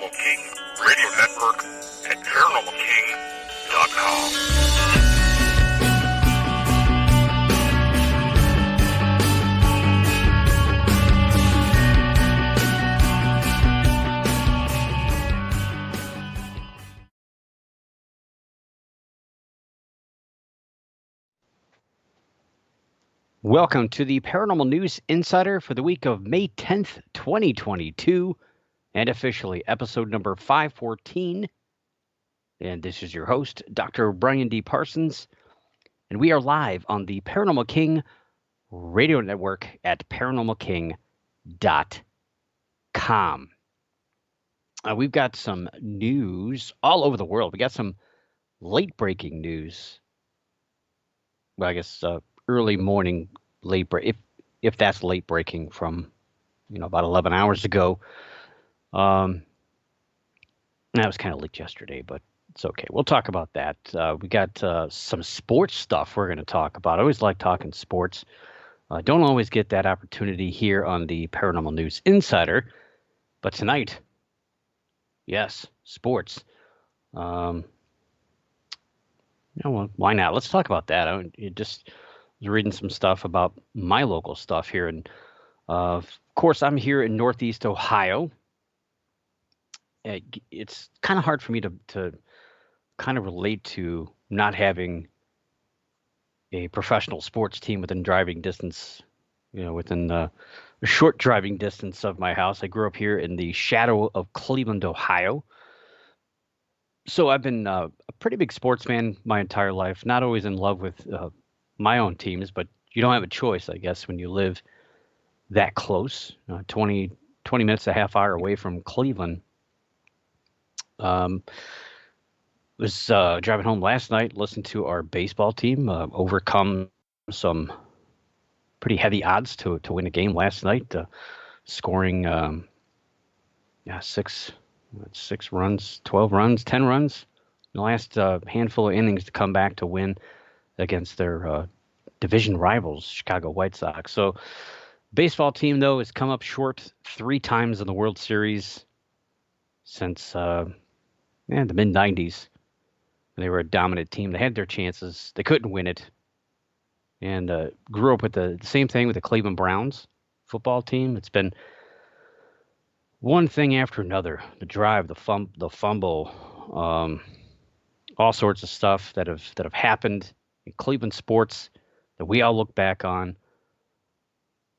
Paranormal King Radio Network at ParanormalKing.com. Welcome to the Paranormal News Insider for the week of May 10th, 2022, and officially episode number 514. And this is your host, Dr. Brian D. Parsons, and we are live on the Paranormal King Radio Network at ParanormalKing.com. We've got some news all over the world. We got some late-breaking news. Well, I guess early morning late break, if that's late breaking from about 11 hours ago. That was kind of late yesterday, but it's okay. We'll talk about that. We got some sports stuff we're going to talk about. I always like talking sports. Don't always get that opportunity here on the Paranormal News Insider, but tonight, yes, sports. Well, why not? Let's talk about that. I just was reading some stuff about my local stuff here, and of course, I'm here in Northeast Ohio. It's kind of hard for me to kind of relate to not having a professional sports team within driving distance, within a short driving distance of my house. I grew up here in the shadow of Cleveland, Ohio. So I've been a pretty big sports fan my entire life, not always in love with my own teams, but you don't have a choice, I guess, when you live that close, 20 minutes, a half hour away from Cleveland. Was driving home last night, listened to our baseball team overcome some pretty heavy odds to win a game last night, scoring 6 runs, 12 runs, 10 runs in the last handful of innings to come back to win against their division rivals, Chicago White Sox. So baseball team, though, has come up short 3 times in the World Series since the mid-'90s. They were a dominant team. They had their chances. They couldn't win it. And grew up with the same thing with the Cleveland Browns football team. It's been one thing after another. The drive, the fumble, all sorts of stuff that have happened in Cleveland sports that we all look back on.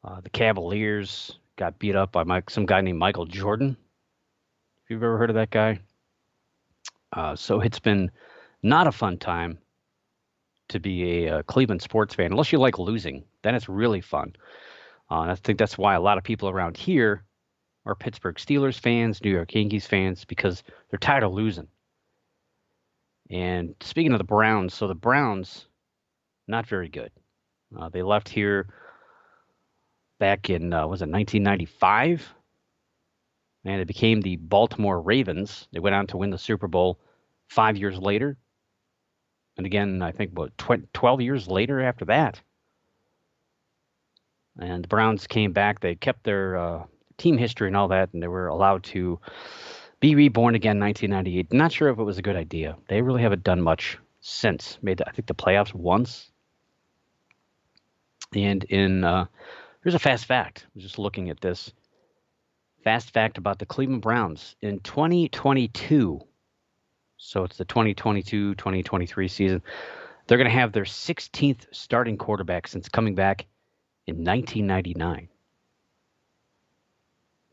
The Cavaliers got beat up by some guy named Michael Jordan. If you've ever heard of that guy. So it's been not a fun time to be a Cleveland sports fan, unless you like losing. Then it's really fun. And I think that's why a lot of people around here are Pittsburgh Steelers fans, New York Yankees fans, because they're tired of losing. And speaking of the Browns, so the Browns, not very good. They left here back in, 1995? And it became the Baltimore Ravens. They went on to win the Super Bowl 5 years later. And again, I think, 12 years later after that. And the Browns came back. They kept their team history and all that, and they were allowed to be reborn again in 1998. Not sure if it was a good idea. They really haven't done much since. Made, I think, the playoffs once. And here's a fast fact. I was just looking at this. Fast fact about the Cleveland Browns. In 2022, so it's the 2022-2023 season, they're going to have their 16th starting quarterback since coming back in 1999.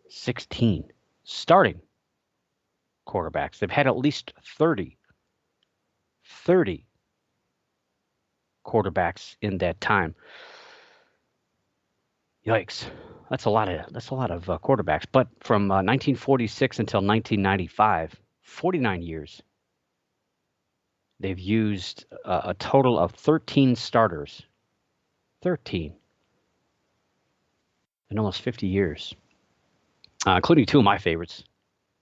16 starting quarterbacks. They've had at least 30 quarterbacks in that time. Yikes. That's a lot of quarterbacks. But from 1946 until 1995, 49 years, they've used a total of 13 starters. 13. In almost 50 years. Including 2 of my favorites,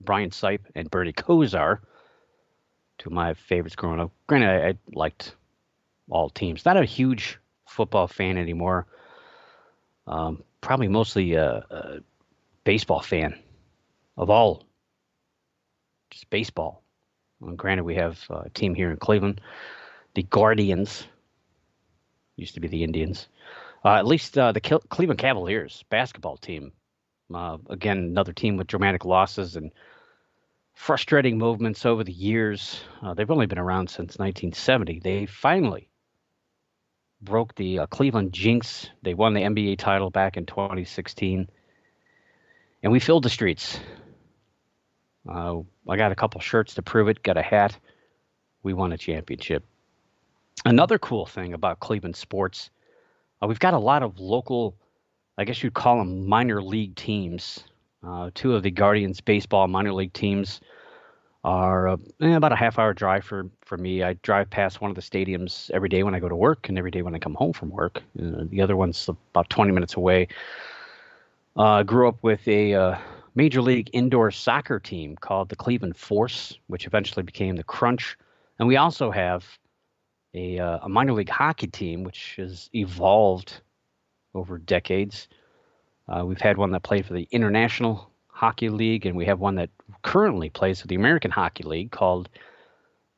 Brian Sipe and Bernie Kosar. 2 of my favorites growing up. Granted, I liked all teams. Not a huge football fan anymore. Probably mostly a baseball fan of all Monsters baseball. Well, granted, we have a team here in Cleveland, the Guardians, used to be the Indians. At least the Cleveland Cavaliers basketball team. Again, another team with dramatic losses and frustrating movements over the years. They've only been around since 1970. They finally broke the Cleveland jinx. They won the NBA title back in 2016. And we filled the streets. I got a couple shirts to prove it, got a hat. We won a championship. Another cool thing about Cleveland sports, we've got a lot of local, I guess you'd call them minor league teams. Two of the Guardians baseball minor league teams are about a half-hour drive for me. I drive past one of the stadiums every day when I go to work and every day when I come home from work. The other one's about 20 minutes away. Grew up with a Major League indoor soccer team called the Cleveland Force, which eventually became the Crunch. And we also have a minor league hockey team, which has evolved over decades. We've had one that played for the International Hockey League, and we have one that currently plays for the American Hockey League called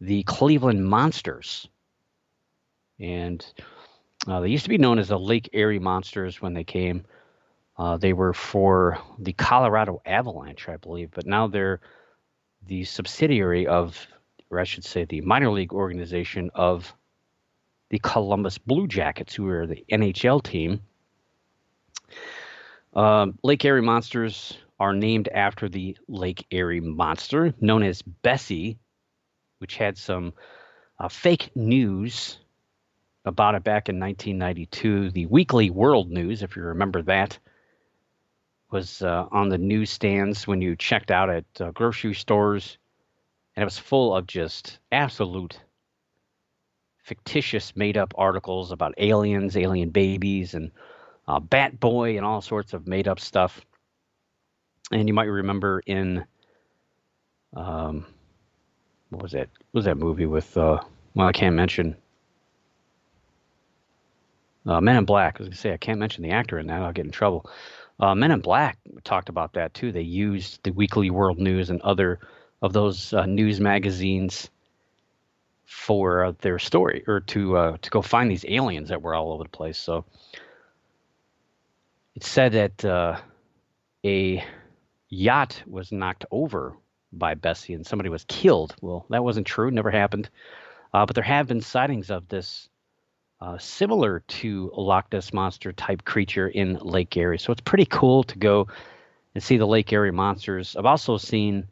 the Cleveland Monsters. And they used to be known as the Lake Erie Monsters when they came. They were for the Colorado Avalanche, I believe, but now they're the subsidiary of, or I should say, the minor league organization of the Columbus Blue Jackets, who are the NHL team. Lake Erie Monsters are named after the Lake Erie Monster, known as Bessie, which had some fake news about it back in 1992. The Weekly World News, if you remember that, was on the newsstands when you checked out at grocery stores, and it was full of just absolute fictitious made-up articles about aliens, alien babies, and Bat Boy, and all sorts of made-up stuff. And you might remember in what was that? What was that movie with? Well, I can't mention. Men in Black. I was gonna say I can't mention the actor in that. I'll get in trouble. Men in Black talked about that too. They used the Weekly World News and other of those news magazines for their story, or to go find these aliens that were all over the place. So it's said that a yacht was knocked over by Bessie and somebody was killed. Well, that wasn't true. Never happened. But there have been sightings of this similar to a Loch Ness Monster type creature in Lake Erie. So it's pretty cool to go and see the Lake Erie Monsters. I've also seen,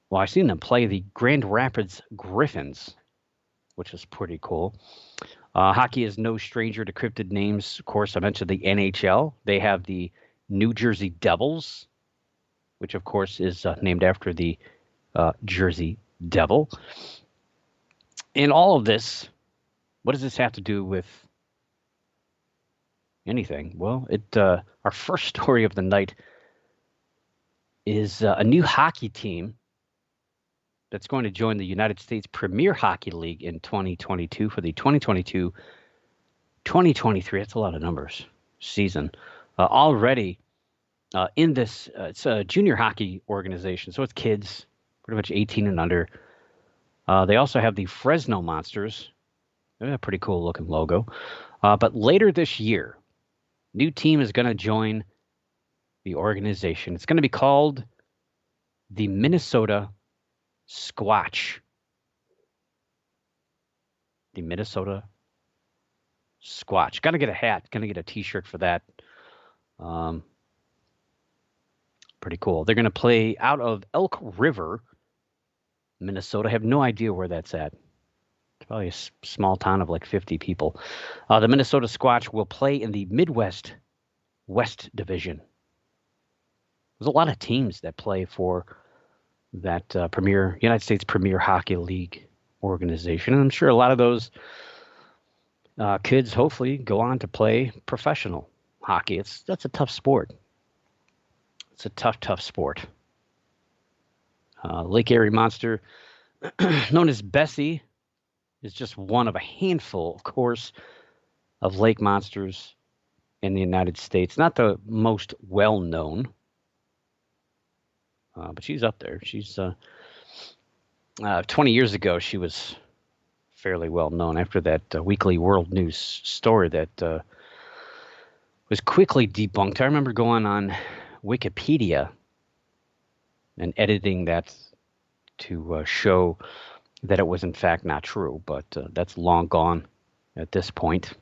well, I've seen them play the Grand Rapids Griffins, which is pretty cool. Hockey is no stranger to cryptid names. Of course, I mentioned the NHL. They have the New Jersey Devils, which of course is named after the Jersey Devil. And all of this, what does this have to do with anything? Well, our first story of the night is a new hockey team that's going to join the United States Premier Hockey League in 2022 for the 2022-2023. That's a lot of numbers. Season. Already in this, it's a junior hockey organization, so it's kids, pretty much 18 and under. They also have the Fresno Monsters. They're a pretty cool looking logo. But later this year, new team is going to join the organization. It's going to be called the Minnesota Squatch. The Minnesota Squatch. Got to get a hat. Going to get a T-shirt for that. Pretty cool. They're going to play out of Elk River, Minnesota. I have no idea where that's at. It's probably a small town of like 50 people. The Minnesota Squatch will play in the Midwest West Division. There's a lot of teams that play for that United States Premier Hockey League organization. And I'm sure a lot of those kids hopefully go on to play professional hockey. That's a tough sport. It's a tough sport. Lake Erie Monster, known as Bessie, is just one of a handful, of course, of lake monsters in the United States. Not the most well-known, but she's up there. She's 20 years ago, she was fairly well known after that weekly world news story that was quickly debunked. I remember going on Wikipedia and editing that to show that it was in fact not true, but that's long gone at this point.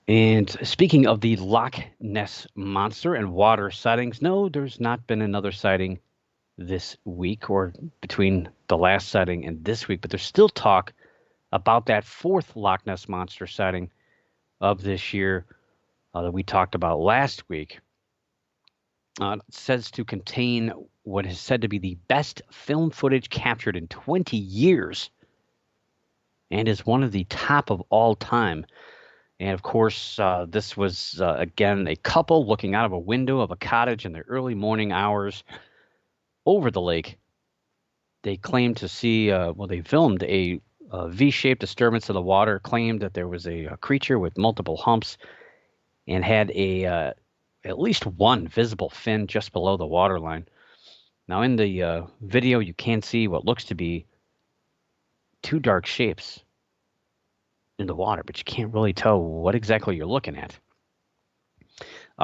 And speaking of the Loch Ness Monster and water sightings, no, there's not been another sighting this week or between the last sighting and this week, but there's still talk about that fourth Loch Ness Monster sighting of this year that we talked about last week. It says to contain what is said to be the best film footage captured in 20 years and is one of the top of all time. And of course, this was, again, a couple looking out of a window of a cottage in the early morning hours over the lake. They claimed to see, they filmed a V-shaped disturbance of the water, claimed that there was a creature with multiple humps and had at least one visible fin just below the waterline. Now, in the video, you can see what looks to be two dark shapes in the water, but you can't really tell what exactly you're looking at.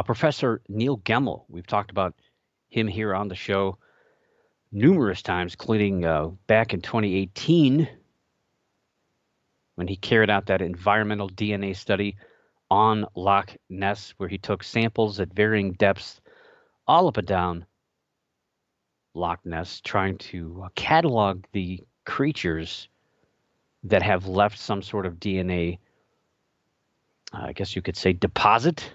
Professor Neil Gemmel, we've talked about him here on the show numerous times, including back in 2018 when he carried out that environmental DNA study on Loch Ness, where he took samples at varying depths all up and down Loch Ness, trying to catalog the creatures that have left some sort of DNA, I guess you could say, deposit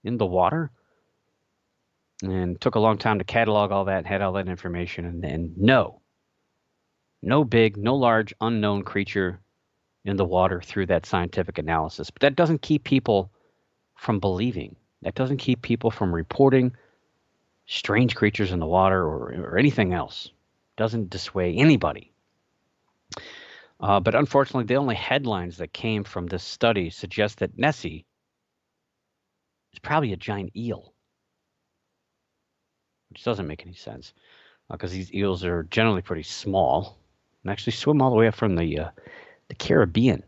in the water. And took a long time to catalog all that, had all that information, and no large unknown creature in the water through that scientific analysis. But that doesn't keep people from believing. That doesn't keep people from reporting strange creatures in the water or anything else. Doesn't dissuade anybody. But unfortunately, the only headlines that came from this study suggest that Nessie is probably a giant eel, which doesn't make any sense because these eels are generally pretty small and actually swim all the way up from the Caribbean.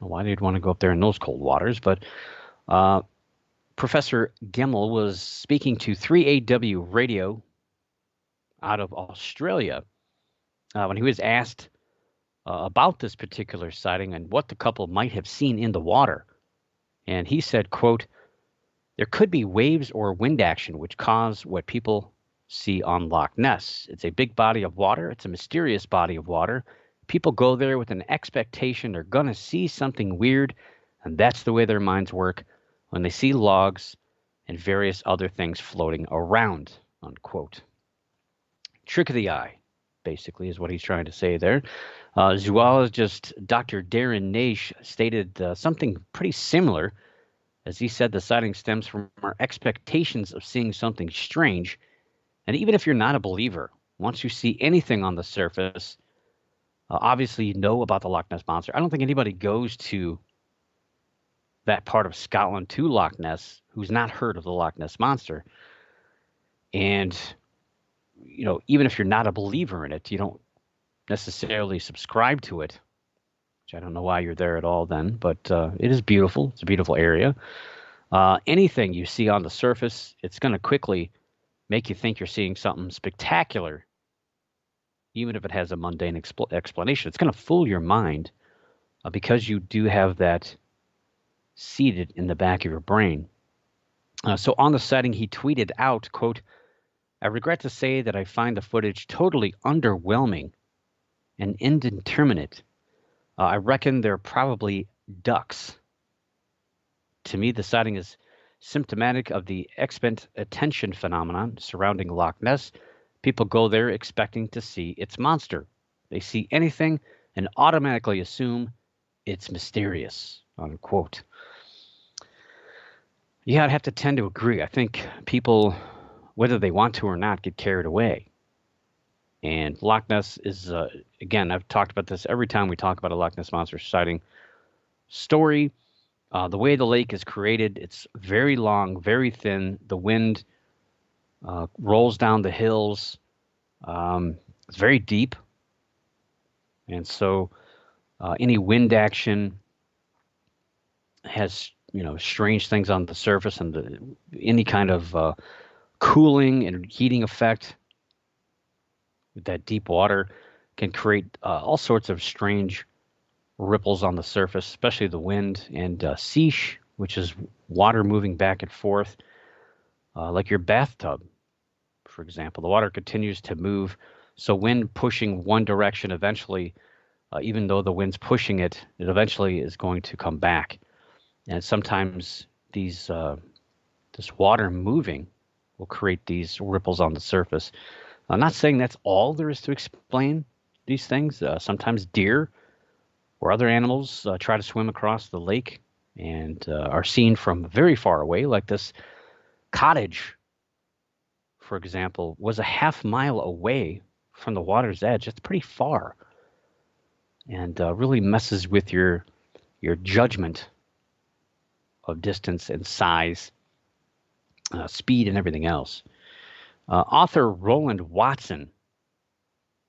Why they'd want to go up there in those cold waters, but Professor Gemmel was speaking to 3AW Radio out of Australia when he was asked about this particular sighting and what the couple might have seen in the water. And he said, quote, "There could be waves or wind action which cause what people see on Loch Ness. It's a big body of water. It's a mysterious body of water. People go there with an expectation they're going to see something weird, and that's the way their minds work when they see logs and various other things floating around," unquote. Trick of the eye, basically, is what he's trying to say there. Zoologist Dr. Darren Naish stated something pretty similar, as he said the sighting stems from our expectations of seeing something strange. And even if you're not a believer, once you see anything on the surface, obviously you know about the Loch Ness Monster. I don't think anybody goes to that part of Scotland to Loch Ness who's not heard of the Loch Ness Monster. And, you know, even if you're not a believer in it, you don't necessarily subscribe to it, which I don't know why you're there at all then, but it is beautiful. It's a beautiful area. Anything you see on the surface, it's going to quickly make you think you're seeing something spectacular, even if it has a mundane explanation. It's going to fool your mind because you do have that seated in the back of your brain. So on the sighting, he tweeted out, quote, "I regret to say that I find the footage totally underwhelming and indeterminate. I reckon they're probably ducks. To me, the sighting is symptomatic of the expect attention phenomenon surrounding Loch Ness. People go there expecting to see its monster. They see anything and automatically assume it's mysterious," unquote. Yeah, I'd have to tend to agree. I think people, whether they want to or not, get carried away. And Loch Ness is, again, I've talked about this every time we talk about a Loch Ness Monster sighting story. The way the lake is created, it's very long, very thin. The wind rolls down the hills. It's very deep, and so any wind action has strange things on the surface, and any kind of cooling and heating effect with that deep water can create all sorts of strange ripples on the surface, especially the wind, and seesh, which is water moving back and forth, like your bathtub, for example. The water continues to move, so wind pushing one direction eventually, even though the wind's pushing it, it eventually is going to come back. And sometimes this water moving will create these ripples on the surface. I'm not saying that's all there is to explain these things. Sometimes deer or other animals try to swim across the lake and are seen from very far away, like this cottage, for example, was a half-mile away from the water's edge. That's pretty far, and really messes with your judgment of distance and size, speed, and everything else. Author Roland Watson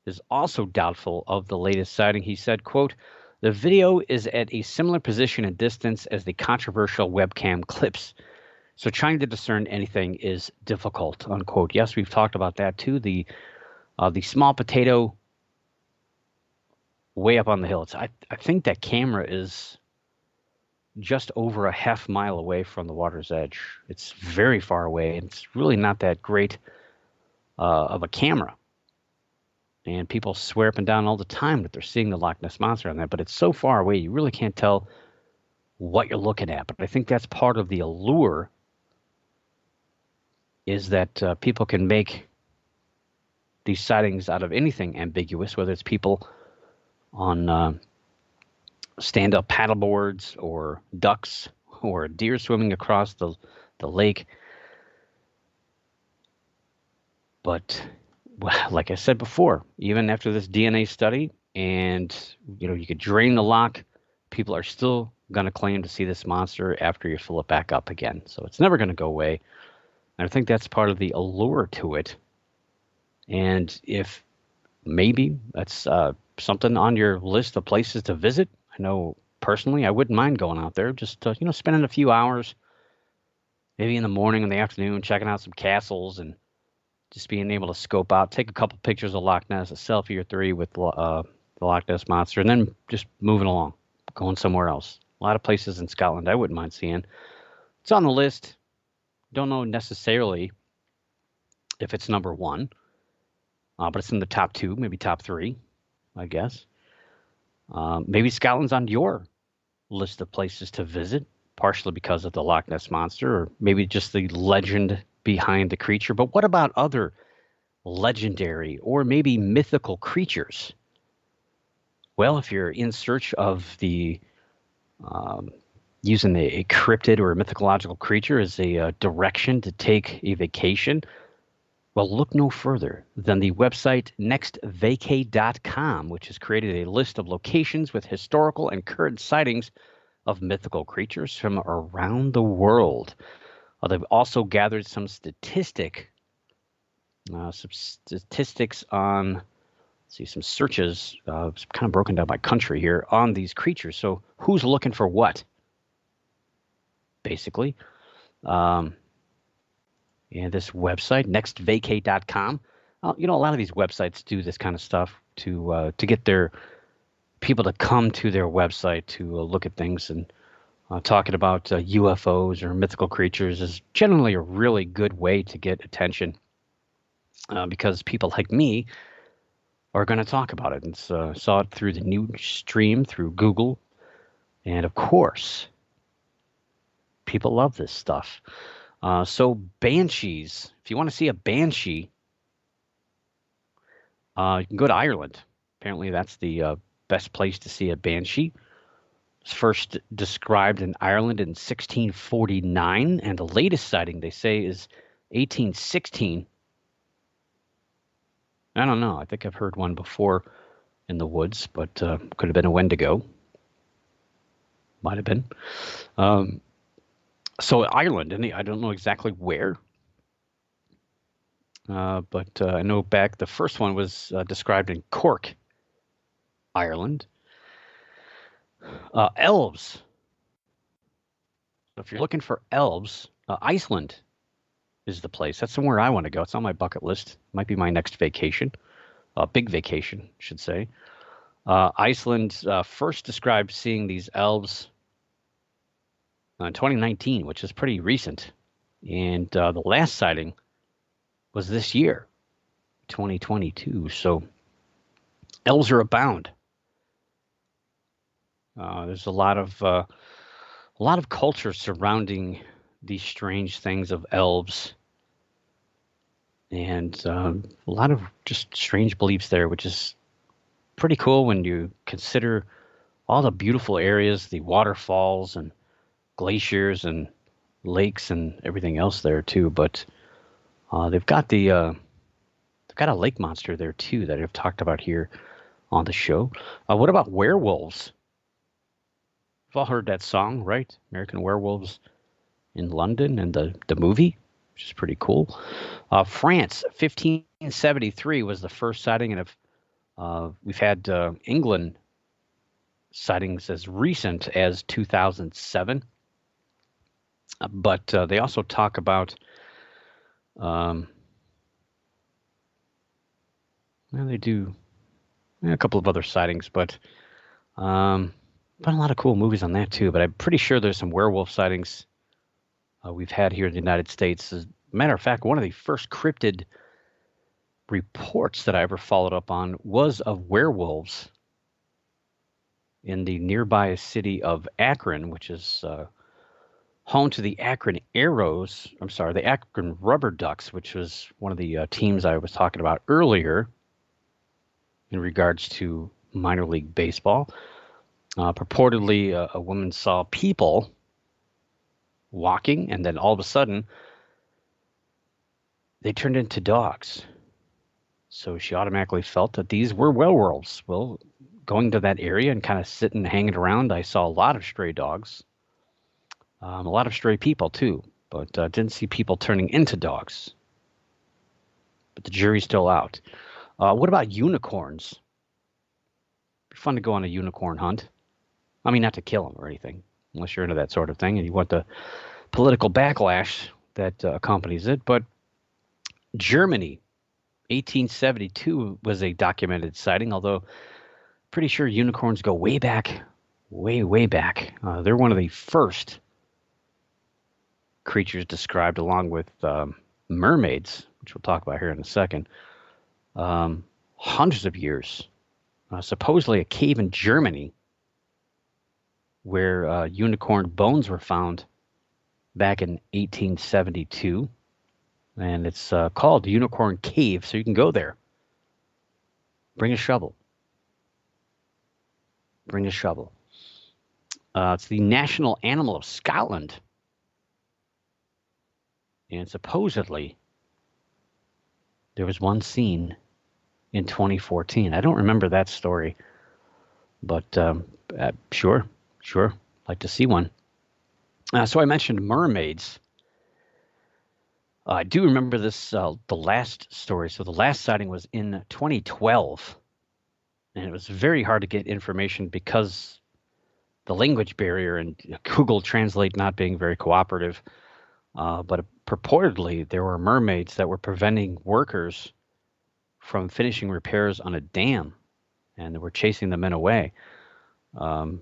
is also doubtful of the latest sighting. He said, quote, "The video is at a similar position and distance as the controversial webcam clips, so trying to discern anything is difficult," unquote. Yes, we've talked about that too. The small potato way up on the hill. I think that camera is just over a half-mile away from the water's edge. It's very far away, and it's really not that great of a camera. And people swear up and down all the time that they're seeing the Loch Ness Monster on that, but it's so far away you really can't tell what you're looking at. But I think that's part of the allure, is that people can make these sightings out of anything ambiguous, whether it's people on stand-up paddleboards or ducks or deer swimming across the lake. But well, like I said before, even after this DNA study, and you could drain the loch, people are still going to claim to see this monster after you fill it back up again. So it's never going to go away. And I think that's part of the allure to it. And if maybe that's something on your list of places to visit, I know personally I wouldn't mind going out there, just spending a few hours, maybe in the morning and the afternoon, checking out some castles and just being able to scope out, take a couple pictures of Loch Ness, a selfie or three with the Loch Ness Monster, and then just moving along, going somewhere else. A lot of places in Scotland I wouldn't mind seeing. It's on the list. Don't know necessarily if it's number one, but it's in the top two, maybe top three, I guess. Maybe Scotland's on your list of places to visit, partially because of the Loch Ness Monster, or maybe just the legend behind the creature. But what about other legendary or maybe mythical creatures? Well, if you're in search of the using a cryptid or a mythological creature as a direction to take a vacation, well, look no further than the website nextvacay.com, which has created a list of locations with historical and current sightings of mythical creatures from around the world. They've also gathered some statistics on, some searches, kind of broken down by country here, on these creatures. So who's looking for what, basically? And this website, nextvacay.com, a lot of these websites do this kind of stuff to get their people to come to their website to look at things. And talking about UFOs or mythical creatures is generally a really good way to get attention, because people like me are going to talk about it. And saw it through the news stream, through Google. And of course, people love this stuff. So banshees, if you want to see a banshee, you can go to Ireland. Apparently that's the best place to see a banshee. It's first described in Ireland in 1649, and the latest sighting, they say, is 1816. I don't know. I think I've heard one before in the woods, but could have been a Wendigo. Might have been. So Ireland, and I don't know exactly where, but I know back the first one was described in Cork, Ireland. Elves. So if you're looking for elves, Iceland is the place. That's somewhere I want to go. It's on my bucket list. Might be my next vacation, big vacation, I should say. Iceland first described seeing these elves in 2019, which is pretty recent. And the last sighting was this year, 2022. So elves are abound. There's a lot of culture surrounding these strange things of elves, and a lot of just strange beliefs there, which is pretty cool when you consider all the beautiful areas, the waterfalls and glaciers and lakes and everything else there too. But they've got a lake monster there too that I've talked about here on the show. What about werewolves? We've all heard that song, right? American Werewolves in London and the movie, which is pretty cool. France, 1573 was the first sighting, and we've had England sightings as recent as 2007. But they also talk about, well, they do a couple of other sightings, but been a lot of cool movies on that too. But I'm pretty sure there's some werewolf sightings we've had here in the United States. As a matter of fact, one of the first cryptid reports that I ever followed up on was of werewolves in the nearby city of Akron, which is home to the Akron Arrows. I'm sorry, the Akron Rubber Ducks, which was one of the teams I was talking about earlier in regards to minor league baseball. Purportedly, a woman saw people walking, and then all of a sudden, they turned into dogs. So she automatically felt that these were werewolves. Well, going to that area and kind of sitting, hanging around, I saw a lot of stray dogs, a lot of stray people too, but didn't see people turning into dogs. But the jury's still out. What about unicorns? It'd be fun to go on a unicorn hunt. I mean, not to kill them or anything, unless you're into that sort of thing and you want the political backlash that accompanies it. But Germany, 1872 was a documented sighting, although pretty sure unicorns go way back, way back. They're one of the first creatures described, along with mermaids, which we'll talk about here in a second. Hundreds of years. Supposedly a cave in Germany where unicorn bones were found back in 1872. And it's called Unicorn Cave, so you can go there. Bring a shovel. Bring a shovel. It's the national animal of Scotland. And supposedly, there was one seen in 2014. I don't remember that story, but sure, like to see one. So I mentioned mermaids. I do remember this, the last story. So the last sighting was in 2012, and it was very hard to get information because the language barrier and Google Translate not being very cooperative. But purportedly, there were mermaids that were preventing workers from finishing repairs on a dam, and they were chasing the men away. And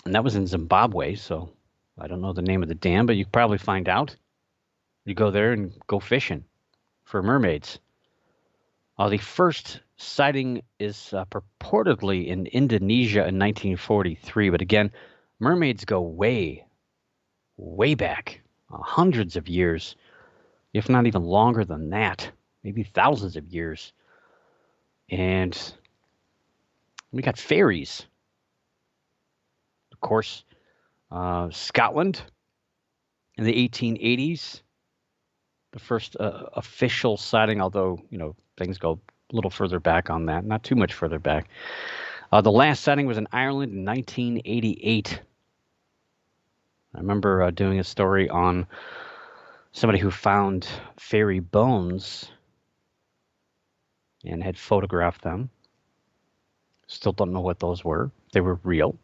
that was in Zimbabwe, so I don't know the name of the dam, but you could probably find out. You go there and go fishing for mermaids. The first sighting is purportedly in Indonesia in 1943, but again, mermaids go way back, hundreds of years, if not even longer than that, maybe thousands of years. And we got fairies. Of course, Scotland in the 1880s, the first official sighting, although, things go a little further back on that, not too much further back. The last sighting was in Ireland in 1988. I remember doing a story on somebody who found fairy bones and had photographed them. Still don't know what those were. They were real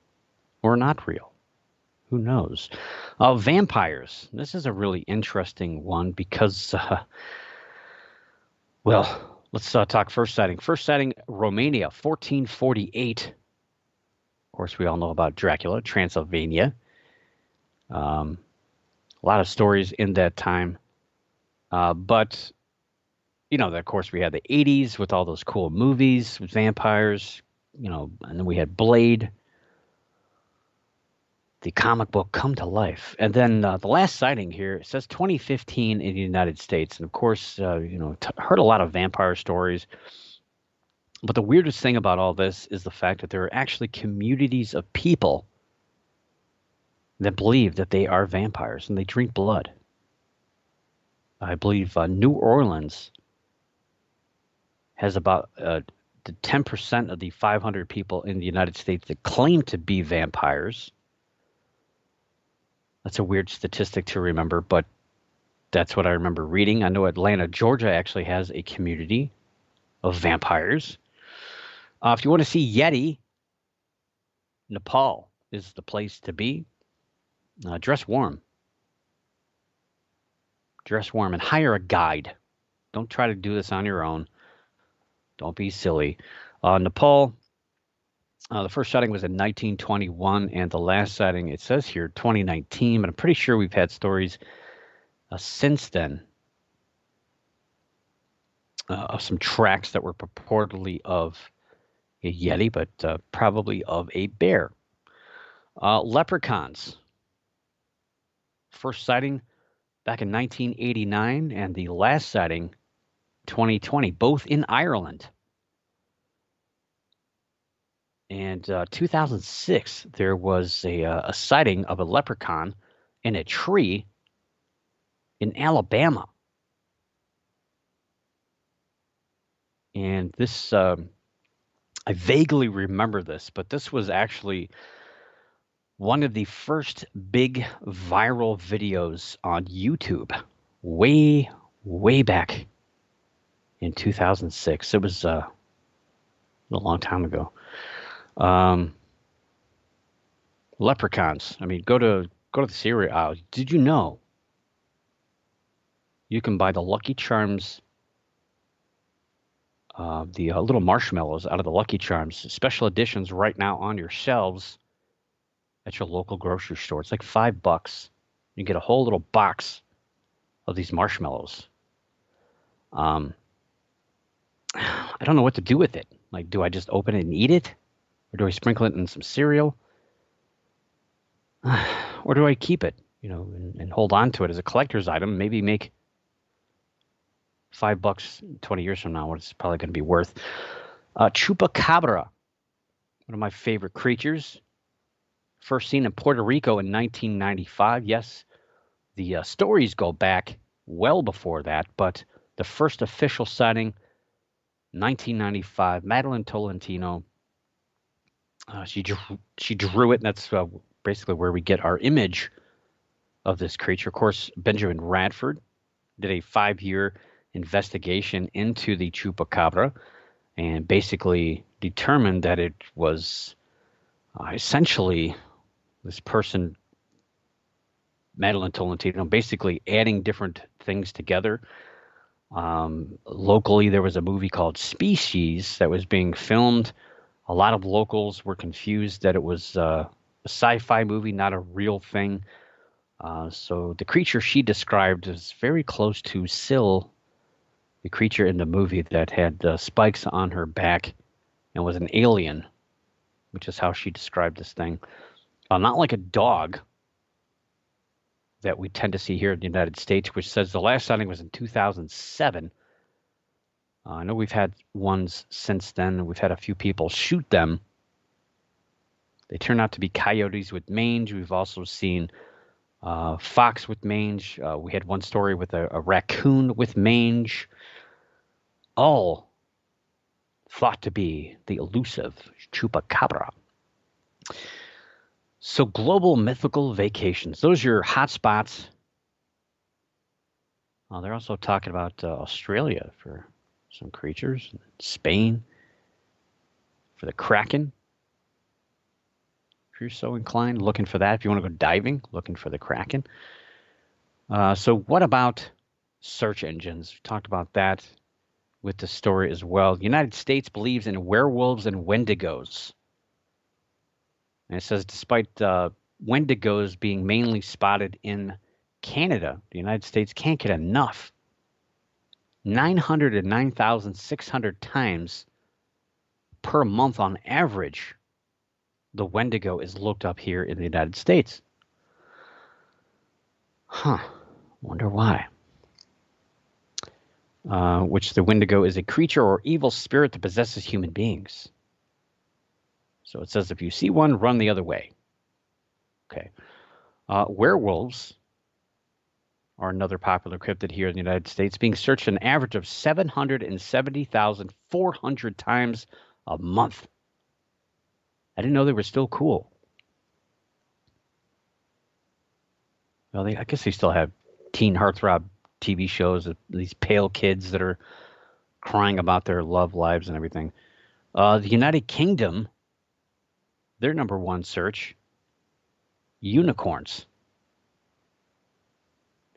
or not real. Who knows? Vampires. This is a really interesting one because, well, let's talk first sighting. First sighting, Romania, 1448. Of course, we all know about Dracula, Transylvania. A lot of stories in that time. But, of course, we had the 80s with all those cool movies with vampires, and then we had Blade, the comic book come to life. And then the last sighting here, it says 2015 in the United States. And of course, heard a lot of vampire stories. But the weirdest thing about all this is the fact that there are actually communities of people that believe that they are vampires and they drink blood. I believe New Orleans has about the 10% of the 500 people in the United States that claim to be vampires. That's a weird statistic to remember, but that's what I remember reading. I know Atlanta, Georgia actually has a community of vampires. If you want to see Yeti, Nepal is the place to be. Dress warm. Dress warm and hire a guide. Don't try to do this on your own. Don't be silly. Nepal, the first sighting was in 1921, and the last sighting, it says here, 2019, but I'm pretty sure we've had stories since then of some tracks that were purportedly of a Yeti, but probably of a bear. Leprechauns. First sighting back in 1989, and the last sighting, 2020, both in Ireland. And 2006, there was a sighting of a leprechaun in a tree in Alabama. And this, I vaguely remember this, but this was actually one of the first big viral videos on YouTube way, way back in 2006. It was a long time ago. Leprechauns. I mean, go to the cereal aisle. Did you know you can buy the Lucky Charms, the little marshmallows out of the Lucky Charms, special editions right now on your shelves at your local grocery store? It's like $5. You get a whole little box of these marshmallows. I don't know what to do with it. Like, do I just open it and eat it? Or do I sprinkle it in some cereal? Or do I keep it, and hold on to it as a collector's item? Maybe make $5 20 years from now, what it's probably going to be worth. Chupacabra, one of my favorite creatures. First seen in Puerto Rico in 1995. Yes, the stories go back well before that, but the first official sighting, 1995. Madeline Tolentino. She drew it, and that's basically where we get our image of this creature. Of course, Benjamin Radford did a 5-year investigation into the Chupacabra and basically determined that it was essentially this person, Madeline Tolentino, basically adding different things together. Locally, there was a movie called Species that was being filmed. A lot of locals were confused that it was a sci-fi movie, not a real thing. So the creature she described is very close to Syl, the creature in the movie that had spikes on her back and was an alien, which is how she described this thing. Not like a dog that we tend to see here in the United States, which says the last sighting was in 2007. I know we've had ones since then. We've had a few people shoot them. They turn out to be coyotes with mange. We've also seen fox with mange. We had one story with a raccoon with mange. All thought to be the elusive Chupacabra. So global mythical vacations. Those are your hot spots They're also talking about Australia for some creatures, Spain for the Kraken. If you're so inclined, looking for that. If you want to go diving, looking for the Kraken. So what about search engines? We talked about that with the story as well. The United States believes in werewolves and wendigos. And it says despite wendigos being mainly spotted in Canada, the United States can't get enough. 909,600 times per month on average, the wendigo is looked up here in the United States. Huh. Wonder why. Which the wendigo is a creature or evil spirit that possesses human beings. So it says if you see one, run the other way. Okay. Werewolves are another popular cryptid here in the United States, being searched an average of 770,400 times a month. I didn't know they were still cool. Well, I guess they still have teen heartthrob TV shows, these pale kids that are crying about their love lives and everything. The United Kingdom, their number one search, unicorns.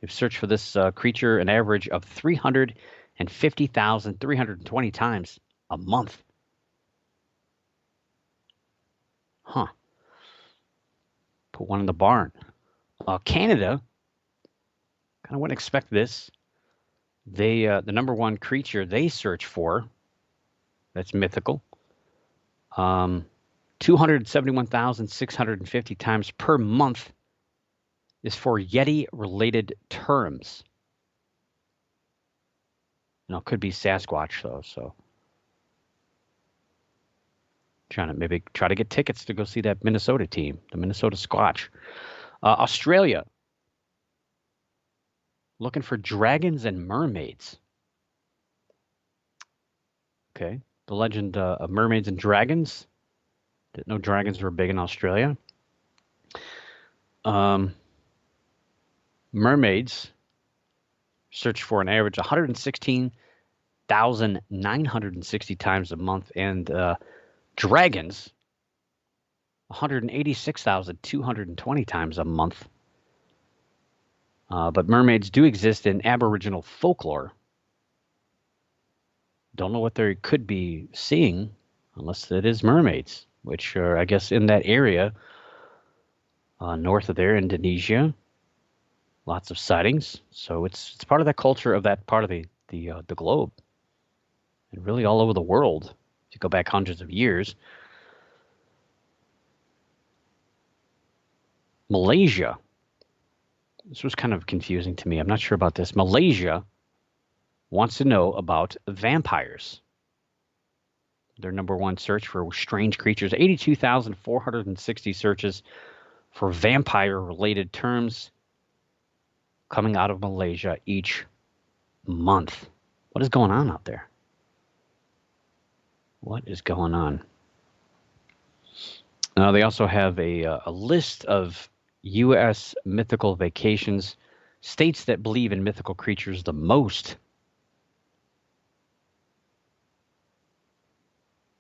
They've searched for this creature an average of 350,320 times a month. Huh. Put one in the barn. Canada, kind of wouldn't expect this. They the number one creature they search for, that's mythical, 271,650 times per month is for Yeti-related terms. Now, it could be Sasquatch, though, so trying to maybe try to get tickets to go see that Minnesota team, the Minnesota Squatch. Australia, looking for dragons and mermaids. Okay, the legend of mermaids and dragons. Didn't know dragons were big in Australia. Mermaids search for an average 116,960 times a month, and dragons 186,220 times a month. But mermaids do exist in Aboriginal folklore. Don't know what they could be seeing unless it is mermaids, which are, I guess, in that area north of there, Indonesia. Lots of sightings. So it's part of that culture of that part of the globe, and really all over the world. If you go back hundreds of years. Malaysia. This was kind of confusing to me. I'm not sure about this. Malaysia wants to know about vampires. Their number one search for strange creatures. 82,460 searches for vampire-related terms coming out of Malaysia each month. What is going on out there? What is going on? They also have a list of U.S. mythical vacations, states that believe in mythical creatures the most.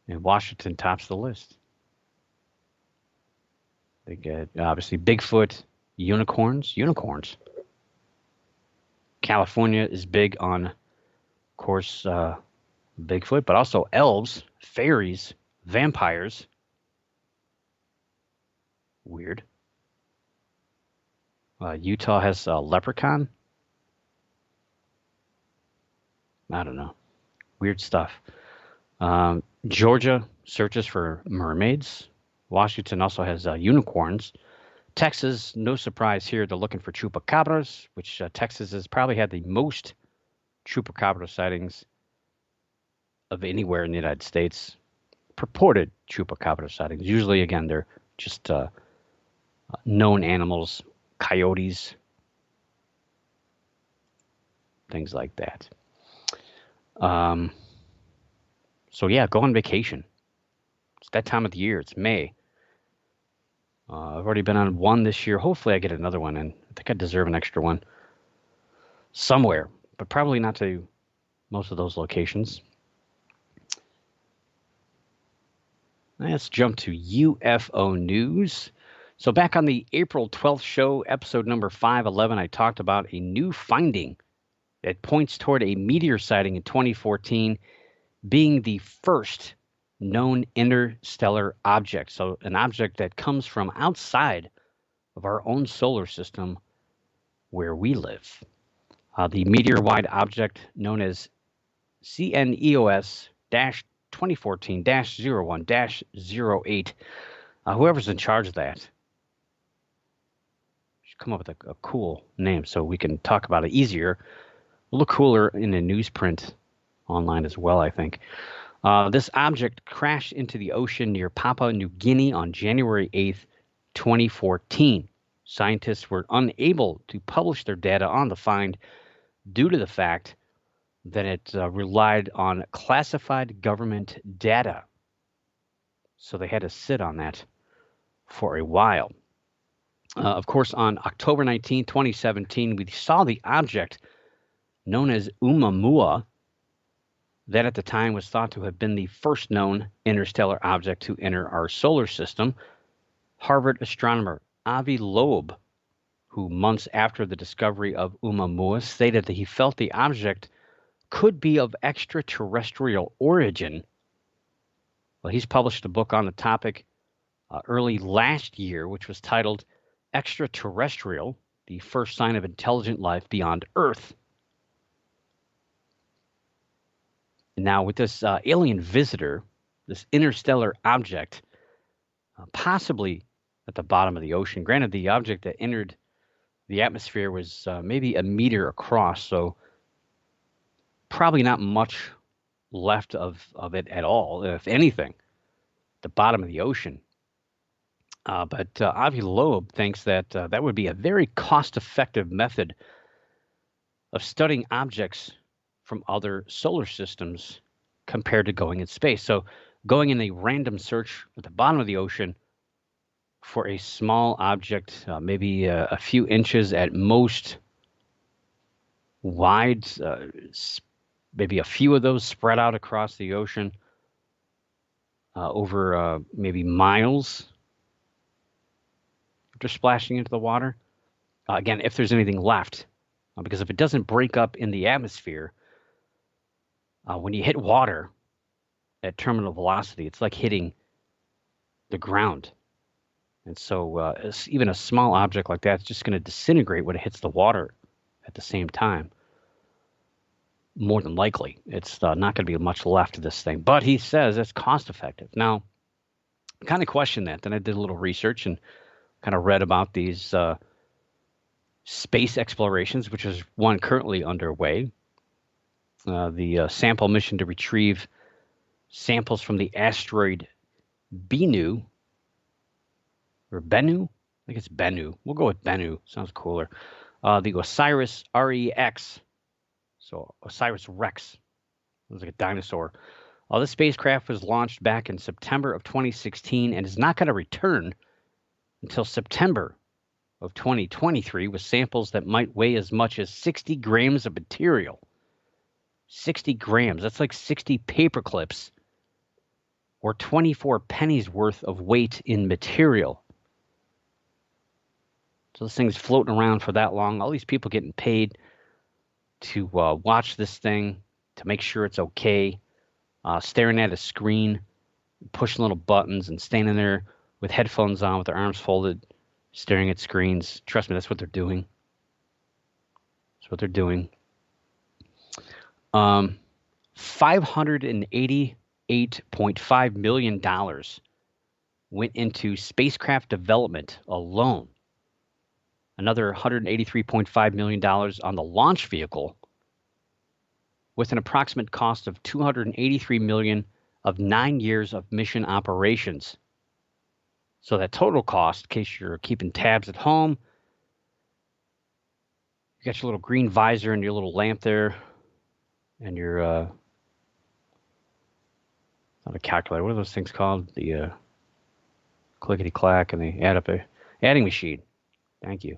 And Washington tops the list. They get, obviously, Bigfoot, unicorns. California is big on, of course, Bigfoot, but also elves, fairies, vampires. Weird. Utah has a leprechaun. I don't know. Weird stuff. Georgia searches for mermaids. Washington also has unicorns. Texas, no surprise here, they're looking for chupacabras, which Texas has probably had the most chupacabra sightings of anywhere in the United States. Purported chupacabra sightings. Usually, again, they're just known animals, coyotes, things like that. So yeah, go on vacation. It's that time of the year. It's May. I've already been on one this year. Hopefully I get another one, and I think I deserve an extra one somewhere. but probably not to most of those locations. Let's jump to UFO news. So back on the April 12th show, episode number 511, I talked about a new finding that points toward a meteor sighting in 2014 being the first known interstellar object. So an object that comes from outside of our own solar system where we live. The meteor-wide object known as CNEOS 2014 01 08. Whoever's in charge of that should come up with a cool name so we can talk about it easier. It'll look cooler in a newsprint online as well, I think. This object crashed into the ocean near Papua New Guinea on January 8th, 2014. Scientists were unable to publish their data on the find due to the fact that it relied on classified government data. So they had to sit on that for a while. Of course, on October 19, 2017, we saw the object known as Oumuamua, that at the time was thought to have been the first known interstellar object to enter our solar system. Harvard astronomer Avi Loeb, who months after the discovery of Oumuamua stated that he felt the object could be of extraterrestrial origin. Well, he's published a book on the topic early last year, which was titled Extraterrestrial, the First Sign of Intelligent Life Beyond Earth. Now, with this alien visitor, this interstellar object, possibly at the bottom of the ocean, granted the object that entered the atmosphere was maybe a meter across, so probably not much left of it at all, if anything, the bottom of the ocean. But Avi Loeb thinks that that would be a very cost-effective method of studying objects from other solar systems compared to going in space. So going in a random search at the bottom of the ocean for a small object, maybe a few inches at most wide, maybe a few of those spread out across the ocean over maybe miles after splashing into the water. Again, if there's anything left, because if it doesn't break up in the atmosphere, when you hit water at terminal velocity, it's like hitting the ground. And so even a small object like that is just going to disintegrate when it hits the water at the same time. More than likely, it's not going to be much left of this thing. But he says it's cost effective. Now, I kind of questioned that. Then I did a little research and kind of read about these space explorations, which is one currently underway. The sample mission to retrieve samples from the asteroid Bennu, or Bennu? I think it's Bennu. We'll go with Bennu. Sounds cooler. The Osiris REX. So Osiris Rex. It was like a dinosaur. This spacecraft was launched back in September of 2016 and is not going to return until September of 2023 with samples that might weigh as much as 60 grams of material. 60 grams. That's like 60 paper clips or 24 pennies worth of weight in material. So this thing's floating around for that long. All these people getting paid to watch this thing, to make sure it's okay, staring at a screen, pushing little buttons and standing there with headphones on with their arms folded, staring at screens. Trust me, that's what they're doing. That's what they're doing. $588.5 million went into spacecraft development alone. Another $183.5 million on the launch vehicle, with an approximate cost of $283 million of 9 years of mission operations. So that total cost, in case you're keeping tabs at home, you got your little green visor and your little lamp there, and your not a calculator. What are those things called? The clickety clack and the adding machine. Thank you.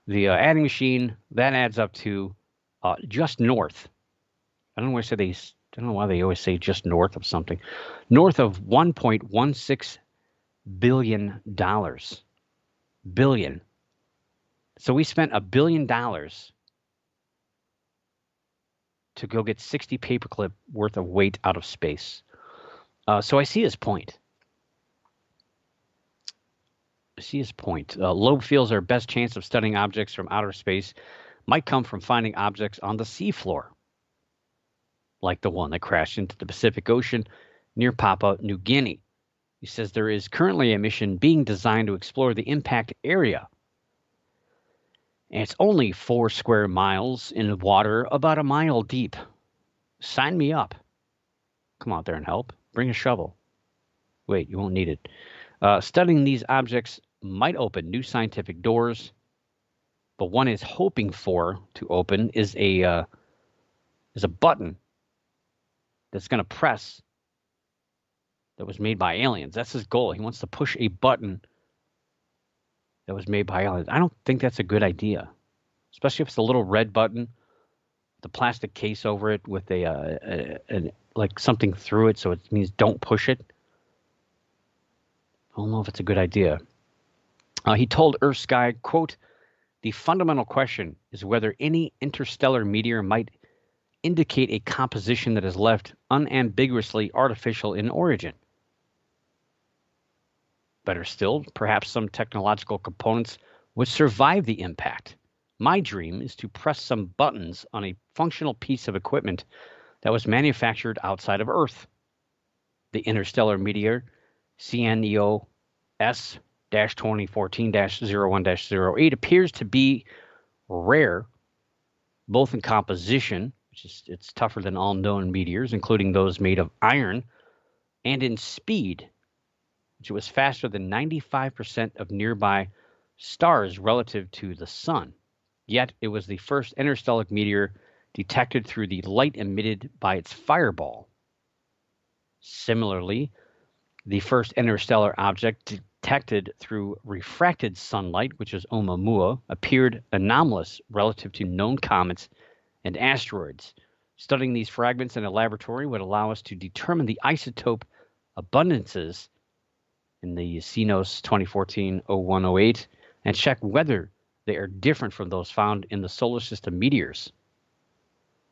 The adding machine that adds up to just north. I don't know why I don't know why they always say just north of something. North of $1.16 billion. Billion. So we spent $1 billion to go get 60 paperclip worth of weight out of space. So I see his point. Loeb feels our best chance of studying objects from outer space might come from finding objects on the seafloor, like the one that crashed into the Pacific Ocean near Papua New Guinea. He says there is currently a mission being designed to explore the impact area. And it's only 4 square miles in water, about a mile deep. Sign me up. Come out there and help. Bring a shovel. Wait, you won't need it. Studying these objects might open new scientific doors, but one is hoping for to open is a button that's going to press that was made by aliens. That's his goal. He wants to push a button that was made by aliens. I don't think that's a good idea, especially if it's a little red button, the plastic case over it with like something through it, so it means don't push it. I don't know if it's a good idea. He told Earth Sky, quote, "The fundamental question is whether any interstellar meteor might indicate a composition that is left unambiguously artificial in origin. Better still, perhaps some technological components would survive the impact. My dream is to press some buttons on a functional piece of equipment that was manufactured outside of Earth. The interstellar meteor CNEO S-2014-01-08 appears to be rare, both in composition, which is it's tougher than all known meteors, including those made of iron, and in speed, which was faster than 95% of nearby stars relative to the sun. Yet it was the first interstellar meteor detected through the light emitted by its fireball. Similarly, the first interstellar object detected through refracted sunlight, which is Oumuamua, appeared anomalous relative to known comets and asteroids. Studying these fragments in a laboratory would allow us to determine the isotope abundances in the CNOS 2014-01-08 and check whether they are different from those found in the solar system meteors.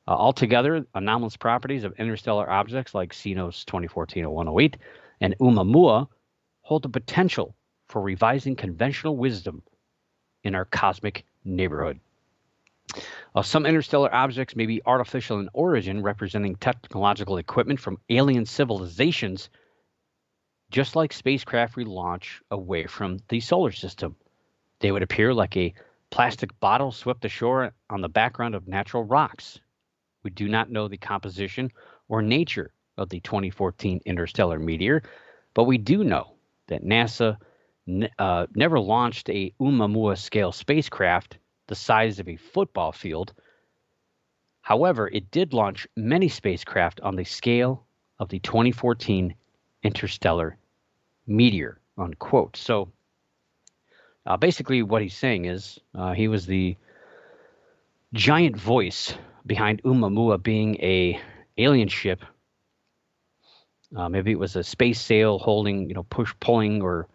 Altogether, anomalous properties of interstellar objects like CNOS 2014-01-08 and Oumuamua hold the potential for revising conventional wisdom in our cosmic neighborhood. Some interstellar objects may be artificial in origin, representing technological equipment from alien civilizations, just like spacecraft we launch away from the solar system. They would appear like a plastic bottle swept ashore on the background of natural rocks. We do not know the composition or nature of the 2014 interstellar meteor, but we do know that NASA never launched a Oumuamua-scale spacecraft the size of a football field. However, it did launch many spacecraft on the scale of the 2014 interstellar meteor, unquote. So basically what he's saying is he was the giant voice behind Oumuamua being a alien ship. Maybe it was a space sail holding, pulling, or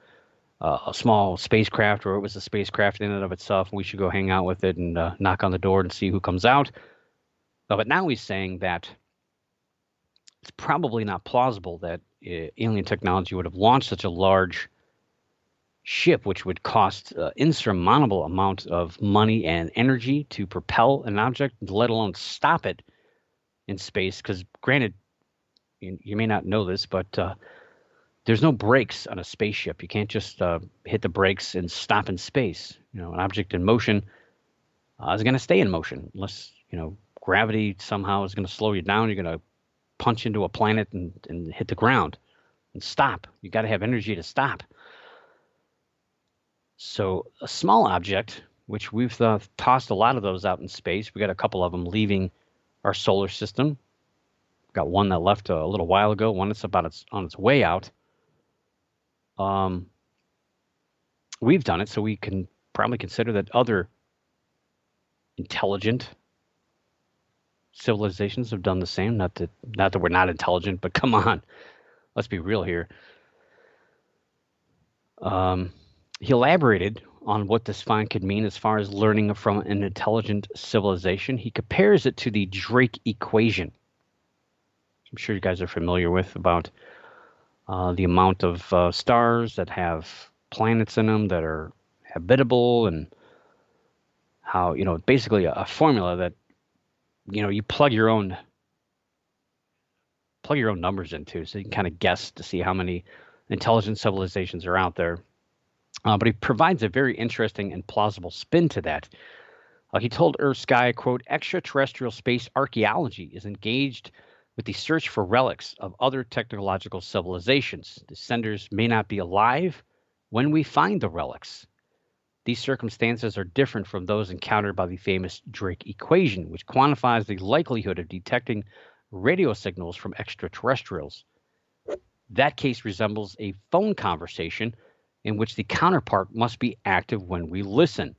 a small spacecraft, or it was a spacecraft in and of itself. We should go hang out with it and knock on the door and see who comes out. But now he's saying that it's probably not plausible that alien technology would have launched such a large ship, which would cost insurmountable amount of money and energy to propel an object, let alone stop it in space. Because granted, you may not know this, but there's no brakes on a spaceship. You can't just hit the brakes and stop in space. An object in motion is going to stay in motion unless, gravity somehow is going to slow you down. You're going to punch into a planet and hit the ground and stop. You got to have energy to stop. So a small object, which we've tossed a lot of those out in space. We got a couple of them leaving our solar system. Got one that left a little while ago, one that's on its way out. We've done it, so we can probably consider that other intelligent civilizations have done the same. Not that we're not intelligent, but come on, let's be real here. He elaborated on what this find could mean as far as learning from an intelligent civilization. He compares it to the Drake equation. I'm sure you guys are familiar with about the amount of stars that have planets in them that are habitable, and how, basically a formula that, you plug your own numbers into, so you can kind of guess to see how many intelligent civilizations are out there. But he provides a very interesting and plausible spin to that. He told Earth Sky, quote, extraterrestrial space archaeology is engaged with the search for relics of other technological civilizations. The senders may not be alive when we find the relics. These circumstances are different from those encountered by the famous Drake equation, which quantifies the likelihood of detecting radio signals from extraterrestrials. That case resembles a phone conversation in which the counterpart must be active when we listen.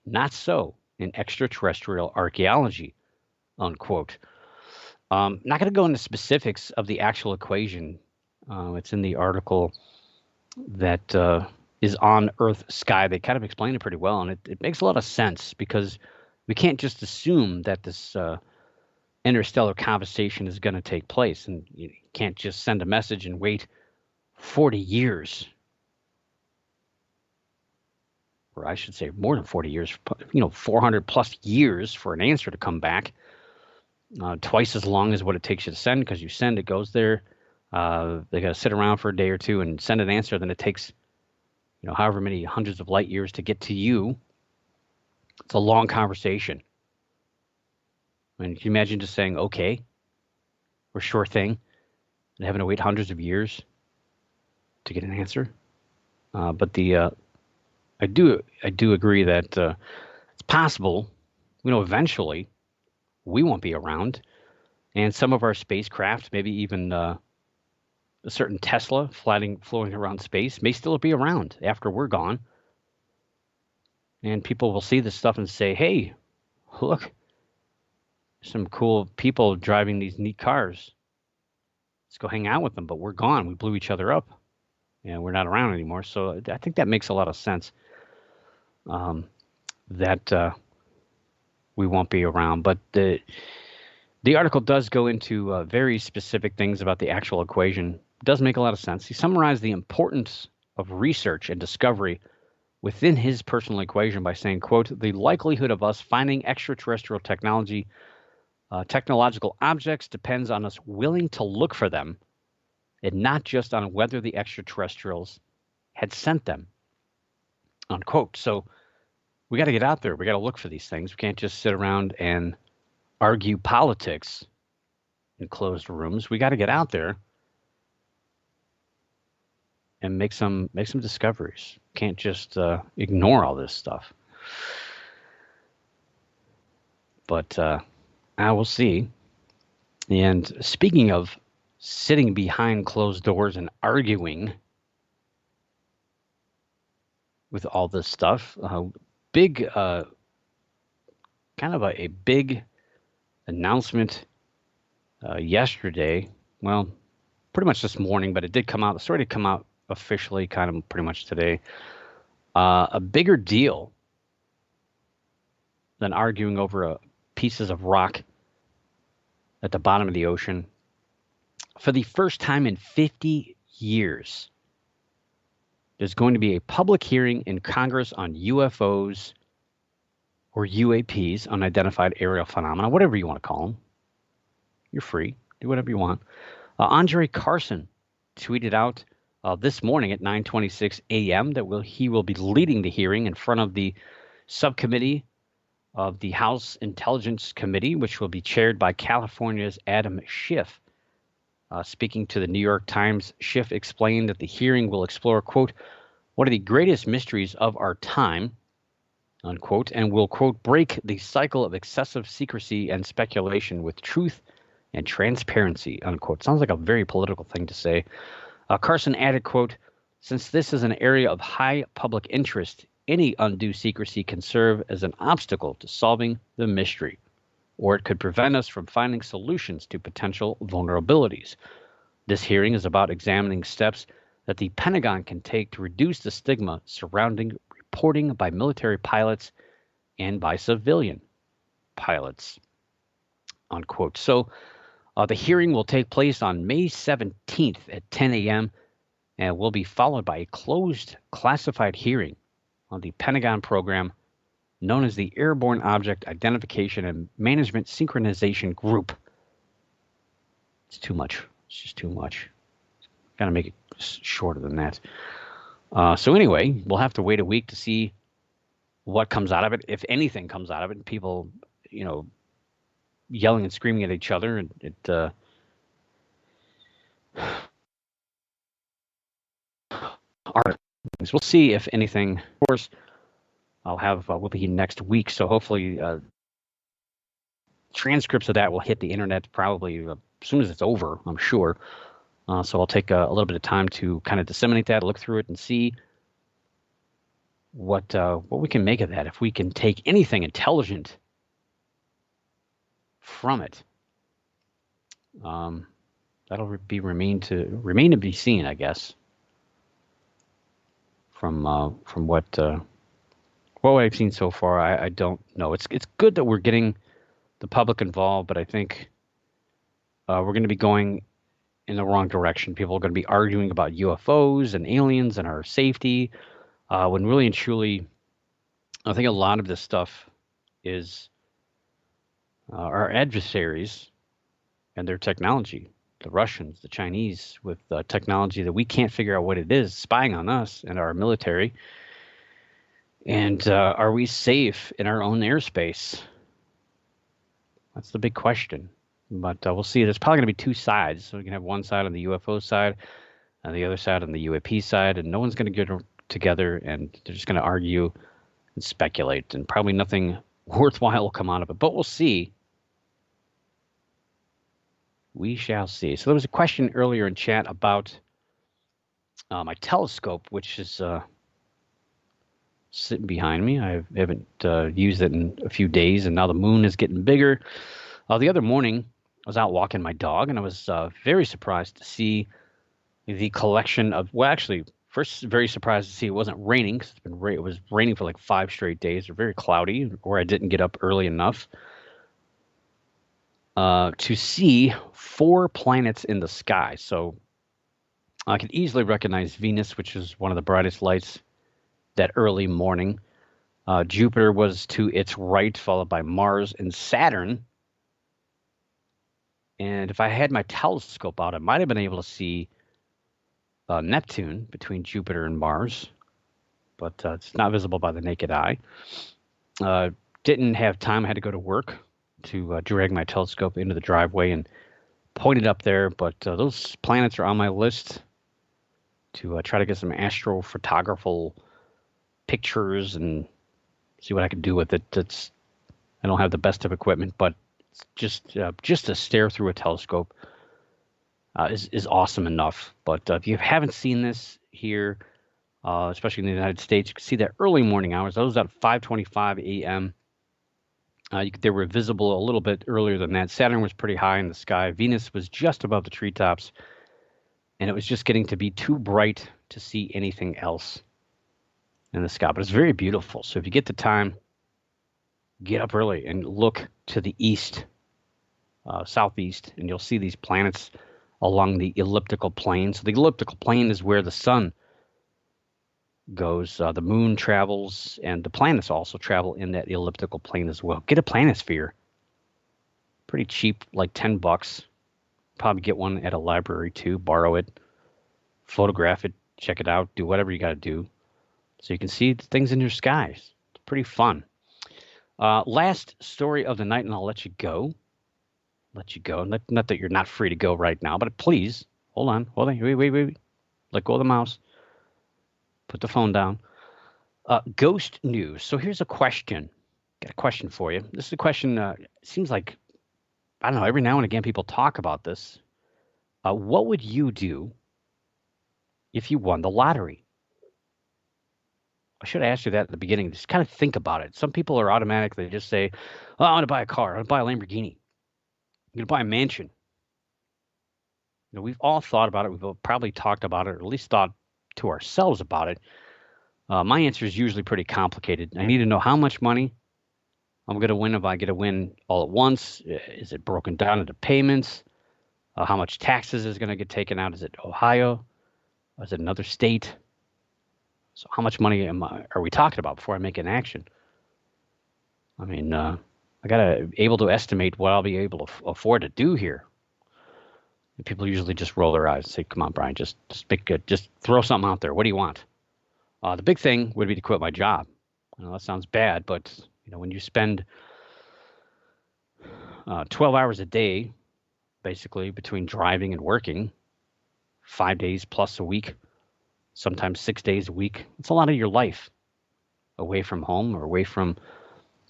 Not so in extraterrestrial archaeology, unquote. Not going to go into specifics of the actual equation. It's in the article that is on Earth Sky. They kind of explain it pretty well, and it makes a lot of sense, because we can't just assume that this interstellar conversation is going to take place, and you can't just send a message and wait 40 years, or I should say more than 40 years, 400 plus years for an answer to come back. Twice as long as what it takes you to send, because you send, it goes there. They got to sit around for a day or two and send an answer. Then it takes, however many hundreds of light years to get to you. It's a long conversation. I mean, can you imagine just saying, okay, or sure thing, and having to wait hundreds of years to get an answer? But I do agree that it's possible, eventually we won't be around, and some of our spacecraft, maybe even a certain Tesla floating around space, may still be around after we're gone. And people will see this stuff and say, hey, look, some cool people driving these neat cars. Let's go hang out with them. But we're gone. We blew each other up, and we're not around anymore. So I think that makes a lot of sense, that we won't be around. But the article does go into very specific things about the actual equation. It does make a lot of sense. He summarized the importance of research and discovery within his personal equation by saying, quote, the likelihood of us finding extraterrestrial technological objects depends on us willing to look for them, and not just on whether the extraterrestrials had sent them, unquote. So we got to get out there. We got to look for these things. We can't just sit around and argue politics in closed rooms. We got to get out there and make some discoveries. Can't just ignore all this stuff. But I will see. And speaking of sitting behind closed doors and arguing with all this stuff, big kind of a big announcement yesterday. Well, pretty much this morning, but it did come out. The story did come out officially kind of pretty much today. A bigger deal than arguing over pieces of rock at the bottom of the ocean. For the first time in 50 years, there's going to be a public hearing in Congress on UFOs, or UAPs, unidentified aerial phenomena, whatever you want to call them. You're free. Do whatever you want. Andre Carson tweeted out this morning at 9:26 a.m. that he will be leading the hearing in front of the subcommittee of the House Intelligence Committee, which will be chaired by California's Adam Schiff. Speaking to the New York Times, Schiff explained that the hearing will explore, quote, one of the greatest mysteries of our time, unquote, and will, quote, break the cycle of excessive secrecy and speculation with truth and transparency, unquote. Sounds like a very political thing to say. Carson added, quote, since this is an area of high public interest, any undue secrecy can serve as an obstacle to solving the mystery. or it could prevent us from finding solutions to potential vulnerabilities. This hearing is about examining steps that the Pentagon can take to reduce the stigma surrounding reporting by military pilots and by civilian pilots, unquote. So the hearing will take place on May 17th at 10 a.m. and will be followed by a closed classified hearing on the Pentagon program known as the Airborne Object Identification and Management Synchronization Group. It's too much. It's just too much. Got to make it shorter than that. So anyway, we'll have to wait a week to see what comes out of it, if anything comes out of it. People, yelling and screaming at each other, and it are things. We'll see if anything. Of course, we'll be next week, so hopefully transcripts of that will hit the internet probably as soon as it's over, I'm sure. So I'll take a little bit of time to kind of disseminate that, look through it, and see what we can make of that. If we can take anything intelligent from it, that'll remain to be seen, I guess. From what I've seen so far, I don't know. It's good that we're getting the public involved, but I think we're going to be going in the wrong direction. People are going to be arguing about UFOs and aliens and our safety, when really and truly, I think a lot of this stuff is our adversaries and their technology. The Russians, the Chinese, with technology that we can't figure out what it is, spying on us and our military. And are we safe in our own airspace? That's the big question. But we'll see. There's probably going to be two sides. So we can have one side on the UFO side and the other side on the UAP side, and no one's going to get together, and they're just going to argue and speculate, and probably nothing worthwhile will come out of it. But we'll see. We shall see. So there was a question earlier in chat about my telescope, which is sitting behind me. I haven't used it in a few days, and now the moon is getting bigger. The other morning, I was out walking my dog, and I was very surprised to see the collection of, well, actually, first very surprised to see it wasn't raining, because it was raining for like 5 straight days. Or very cloudy, or I didn't get up early enough. To see 4 planets in the sky. So I could easily recognize Venus, which is one of the brightest lights that early morning. Jupiter was to its right, followed by Mars and Saturn. And if I had my telescope out, I might have been able to see Neptune between Jupiter and Mars, but it's not visible by the naked eye. Didn't have time. I had to go to work to drag my telescope into the driveway and point it up there. But those planets are on my list to try to get some astrophotographical pictures and see what I can do with it. I don't have the best of equipment, but just to stare through a telescope is awesome enough. But if you haven't seen this here, especially in the United States, you can see that early morning hours. Those at 5:25 a.m. They were visible a little bit earlier than that. Saturn was pretty high in the sky. Venus was just above the treetops, and it was just getting to be too bright to see anything else in the sky. But it's very beautiful. So if you get the time, get up early and look to the east, southeast, and you'll see these planets along the elliptical plane. So the elliptical plane is where the sun goes. The moon travels, and the planets also travel in that elliptical plane as well. Get a planisphere. Pretty cheap, like $10. Probably get one at a library too. Borrow it, photograph it, check it out, do whatever you got to do, so you can see things in your skies. It's pretty fun. Last story of the night, and I'll let you go. Not that you're not free to go right now, but please hold on. Wait. Let go of the mouse. Put the phone down. Ghost news. So here's a question. Got a question for you. This is a question. It seems like, I don't know, every now and again people talk about this. What would you do if you won the lottery? I should have asked you that at the beginning. Just kind of think about it. Some people are automatically just say, "Oh, I want to buy a car. I want to buy a Lamborghini. I'm going to buy a mansion." We've all thought about it. We've all probably talked about it, or at least thought to ourselves about it. My answer is usually pretty complicated. I need to know how much money I'm going to win if I get a win all at once. Is it broken down into payments? How much taxes is going to get taken out? Is it Ohio? Is it another state? So how much money are we talking about before I make an action? I mean, I got to be able to estimate what I'll be able to afford to do here. And people usually just roll their eyes and say, "Come on, Brian, just throw something out there. What do you want?" The big thing would be to quit my job. That sounds bad, but when you spend 12 hours a day, basically between driving and working, 5 days plus a week, sometimes 6 days a week, it's a lot of your life away from home or away from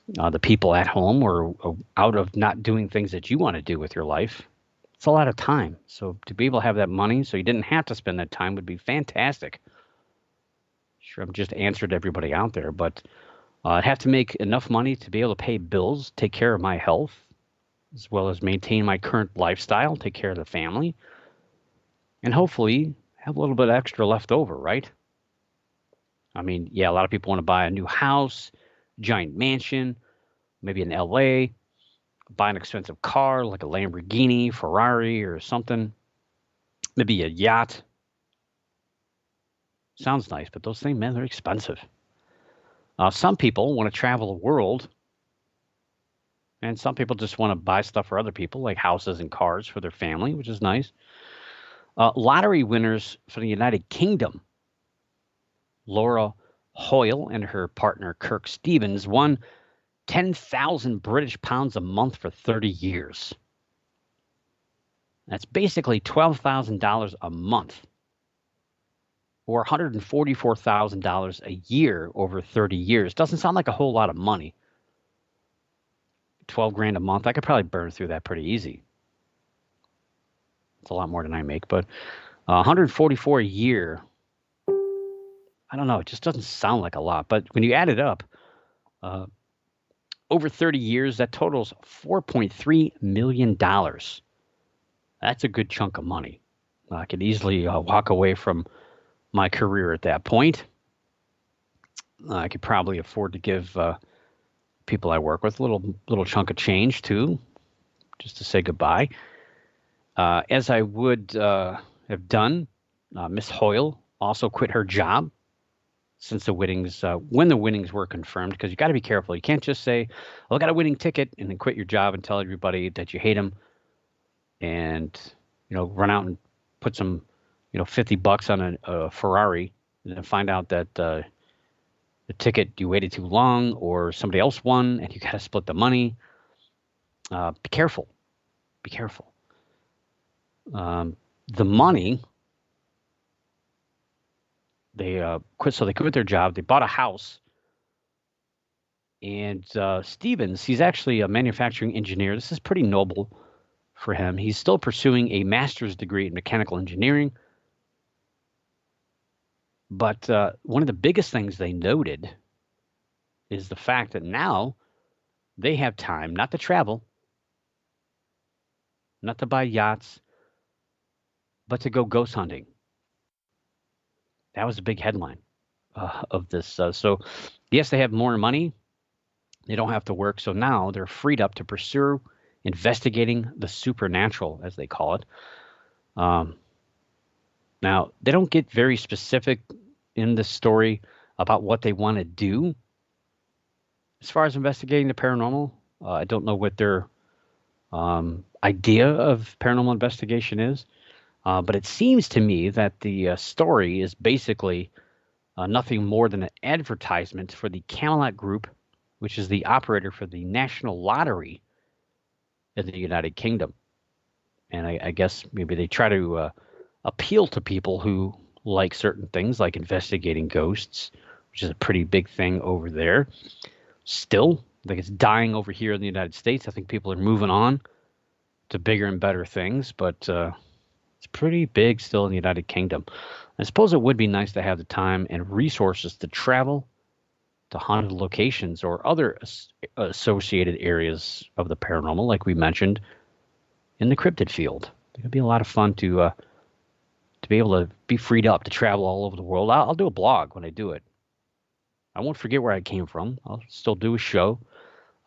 the people at home or out of not doing things that you want to do with your life. It's a lot of time. So to be able to have that money so you didn't have to spend that time would be fantastic. Sure, I've just answered everybody out there, but I'd have to make enough money to be able to pay bills, take care of my health, as well as maintain my current lifestyle, take care of the family, and hopefully have a little bit extra left over, right? I mean, yeah, a lot of people want to buy a new house, giant mansion, maybe in LA, buy an expensive car like a Lamborghini, Ferrari, or something, maybe a yacht. Sounds nice, but those things, man, they're expensive. Some people want to travel the world, and some people just want to buy stuff for other people, like houses and cars for their family, which is nice. Lottery winners for the United Kingdom, Laura Hoyle and her partner Kirk Stevens, won 10,000 British pounds a month for 30 years. That's basically $12,000 a month, or $144,000 a year over 30 years. Doesn't sound like a whole lot of money. 12 grand a month, I could probably burn through that pretty easy. It's a lot more than I make, but 144 a year, I don't know, it just doesn't sound like a lot. But when you add it up, over 30 years, that totals $4.3 million. That's a good chunk of money. I could easily walk away from my career at that point. I could probably afford to give people I work with a little chunk of change too, just to say goodbye. As I would have done, Miss Hoyle also quit her job since the winnings, when the winnings were confirmed, because you got to be careful. You can't just say, "Oh, I got a winning ticket," and then quit your job and tell everybody that you hate them, and run out and put some $50 on a Ferrari, and then find out that the ticket you waited too long, or somebody else won, and you got to split the money. Be careful. Be careful. The money, they quit their job. They bought a house, and Stevens, he's actually a manufacturing engineer. This is pretty noble for him. He's still pursuing a master's degree in mechanical engineering. But one of the biggest things they noted is the fact that now they have time not to travel, not to buy yachts, but to go ghost hunting. That was a big headline of this. So, yes, they have more money. They don't have to work. So now they're freed up to pursue investigating the supernatural, as they call it. Now, they don't get very specific in the story about what they want to do as far as investigating the paranormal. I don't know what their idea of paranormal investigation is. But it seems to me that the story is basically nothing more than an advertisement for the Camelot Group, which is the operator for the National Lottery in the United Kingdom. And I guess maybe they try to appeal to people who like certain things, like investigating ghosts, which is a pretty big thing over there. Still, I think it's dying over here in the United States. I think people are moving on to bigger and better things, but it's pretty big still in the United Kingdom. I suppose it would be nice to have the time and resources to travel to haunted locations or other associated areas of the paranormal, like we mentioned, in the cryptid field. It would be a lot of fun to be able to be freed up to travel all over the world. I'll do a blog when I do it. I won't forget where I came from. I'll still do a show.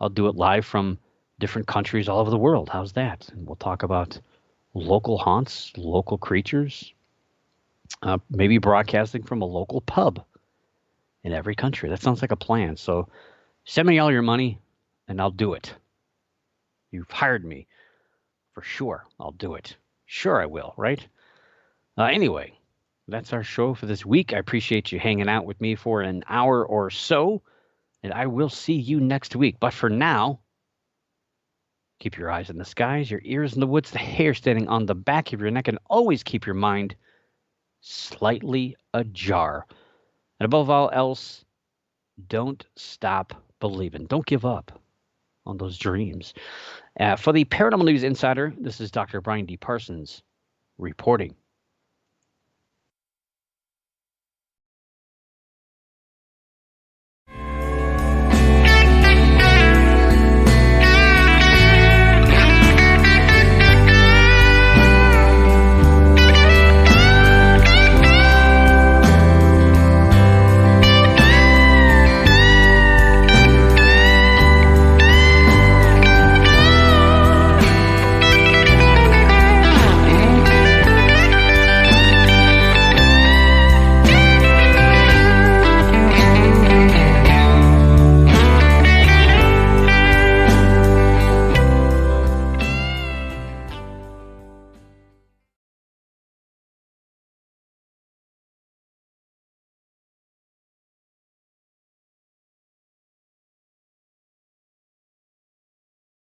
I'll do it live from different countries all over the world. How's that? And we'll talk about local haunts, local creatures, maybe broadcasting from a local pub in every country. That sounds like a plan. So send me all your money and I'll do it. You've hired me. For sure, I'll do it. Sure, I will, right? Anyway, that's our show for this week. I appreciate you hanging out with me for an hour or so, and I will see you next week. But for now, keep your eyes in the skies, your ears in the woods, the hair standing on the back of your neck, and always keep your mind slightly ajar. And above all else, don't stop believing. Don't give up on those dreams. For the Paranormal News Insider, this is Dr. Brian D. Parsons reporting.